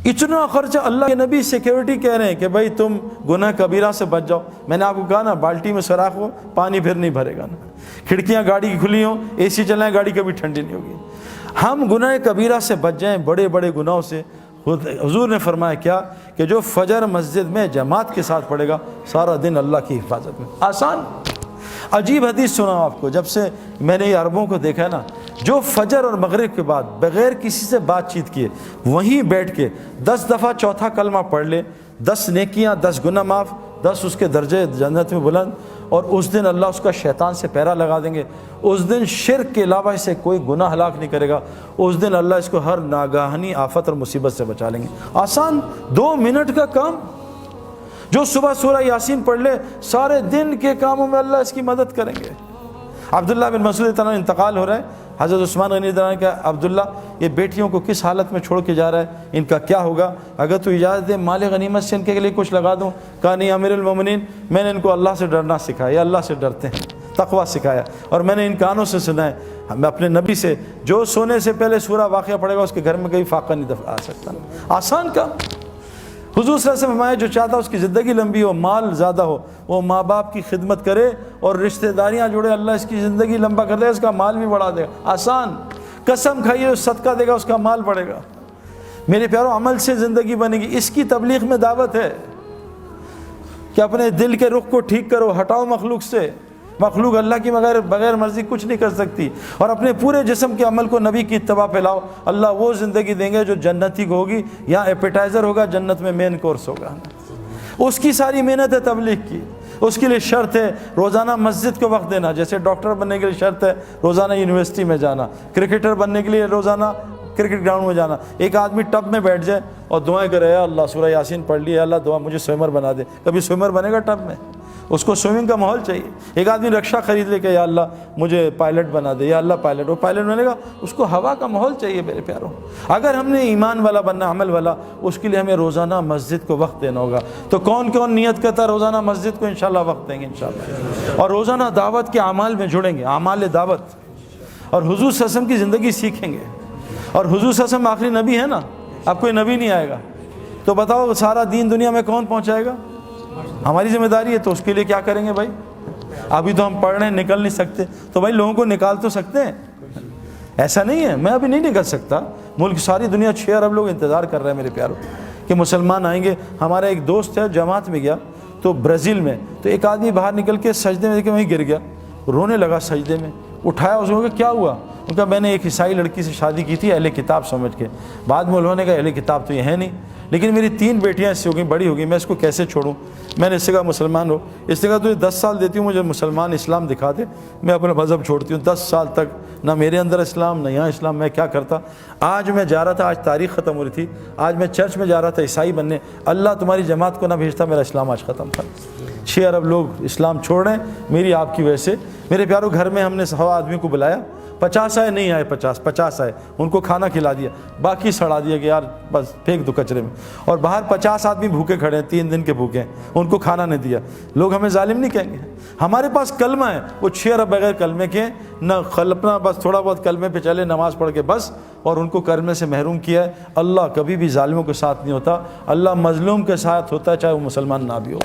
اتنا خرچہ. اللہ کے نبی سیکیورٹی کہہ رہے ہیں کہ بھائی تم گناہ کبیرہ سے بچ جاؤ. میں نے آپ کو کہا نا بالٹی میں سوراخ ہو پانی پھر نہیں بھرے گا نا, کھڑکیاں گاڑی کی کھلی ہوں اے سی چلائیں گاڑی کبھی ٹھنڈی نہیں ہوگی. ہم گناہ کبیرہ سے بچ جائیں, بڑے بڑے گناہوں سے. حضور نے فرمایا کیا کہ جو فجر مسجد میں جماعت کے ساتھ پڑھے گا سارا دن اللہ کی حفاظت میں. آسان. عجیب حدیث سناؤں آپ کو, جب سے میں نے یہ عربوں کو دیکھا ہے نا, جو فجر اور مغرب کے بعد بغیر کسی سے بات چیت کیے وہیں بیٹھ کے 10 دفعہ چوتھا کلمہ پڑھ لے, 10 نیکیاں, 10 گناہ معاف, 10 اس کے درجے جنت میں بلند, اور اس دن اللہ اس کا شیطان سے پہرا لگا دیں گے. اس دن شرک کے علاوہ اسے کوئی گناہ ہلاک نہیں کرے گا. اس دن اللہ اس کو ہر ناگہانی آفت اور مصیبت سے بچا لیں گے. آسان 2 منٹ کا کام. جو صبح سورہ یاسین پڑھ لے سارے دن کے کاموں میں اللہ اس کی مدد کریں گے. عبداللہ بن مسعود تعالیٰ انتقال ہو رہا ہے. حضرت عثمان غنی رضی اللہ عنہ کہ عبداللہ یہ بیٹیوں کو کس حالت میں چھوڑ کے جا رہا ہے, ان کا کیا ہوگا, اگر تو اجازت دے مال غنیمت سے ان کے لیے کچھ لگا دوں. کہا نہیں امیر المومنین, میں نے ان کو اللہ سے ڈرنا سکھایا, یہ اللہ سے ڈرتے ہیں, تقویٰ سکھایا, اور میں نے ان کانوں سے سنا ہے میں اپنے نبی سے, جو سونے سے پہلے سورہ واقعہ پڑھے گا اس کے گھر میں کبھی فاقہ نہیں آ سکتا. آسان کام. حضور صلی اللہ علیہ وسلم فرمایا جو چاہتا اس کی زندگی لمبی ہو, مال زیادہ ہو, وہ ماں باپ کی خدمت کرے اور رشتہ داریاں جوڑے, اللہ اس کی زندگی لمبا کر دے, اس کا مال بھی بڑھا دے گا. آسان. قسم کھائیے صدقہ دے گا اس کا مال بڑھے گا. میرے پیاروں عمل سے زندگی بنے گی. اس کی تبلیغ میں دعوت ہے کہ اپنے دل کے رخ کو ٹھیک کرو, ہٹاؤ مخلوق سے. مخلوق اللہ کی بغیر مرضی کچھ نہیں کر سکتی, اور اپنے پورے جسم کے عمل کو نبی کی اتباع پہ لاؤ. اللہ وہ زندگی دیں گے جو جنتی کو ہوگی. یہاں ایپیٹائزر ہوگا, جنت میں مین کورس ہوگا. اس کی ساری محنت ہے تبلیغ کی. اس کے لیے شرط ہے روزانہ مسجد کو وقت دینا. جیسے ڈاکٹر بننے کے لیے شرط ہے روزانہ یونیورسٹی میں جانا, کرکٹر بننے کے لیے روزانہ کرکٹ گراؤنڈ میں جانا. ایک آدمی ٹب میں بیٹھ جائے اور دعائیں کرے, اللہ سورہ یاسین پڑھ لی, اللہ دعا مجھے سوئمر بنا دے. کبھی سوئمر بنے گا ٹب میں؟ اس کو سوئمنگ کا ماحول چاہیے. ایک آدمی رکشہ خرید لے کہ یا اللہ مجھے پائلٹ بنا دے, یا اللہ پائلٹ, وہ پائلٹ بنے گا, اس کو ہوا کا ماحول چاہیے. میرے پیاروں اگر ہم نے ایمان والا بننا, عمل والا, اس کے لیے ہمیں روزانہ مسجد کو وقت دینا ہوگا. تو کون کون نیت کرتا ہے روزانہ مسجد کو؟ انشاءاللہ وقت دیں گے انشاءاللہ, اور روزانہ دعوت کے اعمال میں جڑیں گے, اعمال دعوت, اور حضور صلی اللہ علیہ وسلم کی زندگی سیکھیں گے. اور حضور صلی اللہ علیہ وسلم آخری نبی ہے نا, اب کوئی نبی نہیں آئے گا, تو بتاؤ سارا دین دنیا میں کون پہنچائے گا؟ ہماری ذمہ داری ہے. تو اس کے لیے کیا کریں گے بھائی؟ ابھی تو ہم پڑھ رہے ہیں, نکل نہیں سکتے, تو بھائی لوگوں کو نکال تو سکتے ہیں. ایسا نہیں ہے میں ابھی نہیں نکل سکتا. ملک ساری دنیا 6 ارب لوگ انتظار کر رہے ہیں میرے پیاروں کہ مسلمان آئیں گے. ہمارا ایک دوست ہے جماعت میں گیا تو برازیل میں, تو ایک آدمی باہر نکل کے سجدے میں وہیں گر گیا, رونے لگا سجدے میں. اٹھایا اس کو کہ کیا ہوا؟ ان کا میں نے ایک عیسائی لڑکی سے شادی کی تھی اہل کتاب سمجھ کے. بعد میں انہوں نے کہا اہل کتاب تو یہ ہے نہیں, لیکن میری 3 بیٹیاں اس سے ہو گئی, بڑی ہو گئی, میں اس کو کیسے چھوڑوں؟ میں نے اس سے کہا مسلمان ہو. اس سے کہا تجھے 10 سال دیتی ہوں, مجھے مسلمان اسلام دکھا دے, میں اپنا مذہب چھوڑتی ہوں. 10 سال تک نہ میرے اندر اسلام نہ یہاں اسلام. میں کیا کرتا. آج میں جا رہا تھا, آج تاریخ ختم ہو رہی تھی, آج میں چرچ میں جا رہا تھا عیسائی بننے. اللہ تمہاری جماعت کو نہ بھیجتا, میرا اسلام آج ختم تھا. 6 ارب لوگ اسلام چھوڑ رہے ہیں میری آپ کی وجہ سے. میرے پیاروں گھر میں ہم نے 100 آدمی کو بلایا, 50 آئے, نہیں آئے 50 آئے, ان کو کھانا کھلا دیا, باقی سڑا دیا کہ یار بس پھینک دو کچرے میں. اور باہر 50 آدمی بھوکے کھڑے ہیں, 3 دن کے بھوکے ہیں, ان کو کھانا نہیں دیا. لوگ ہمیں ظالم نہیں کہیں گے. ہمارے پاس کلمہ ہے, وہ 6 ارب بغیر کلمے کے نہ اپنا بس تھوڑا بہت کلمے پہ چلے, نماز پڑھ کے بس, اور ان کو کلمے سے محروم کیا ہے. اللہ کبھی بھی ظالموں کے ساتھ نہیں ہوتا, اللہ مظلوم کے ساتھ ہوتا ہے چاہے وہ مسلمان نہ بھی ہو.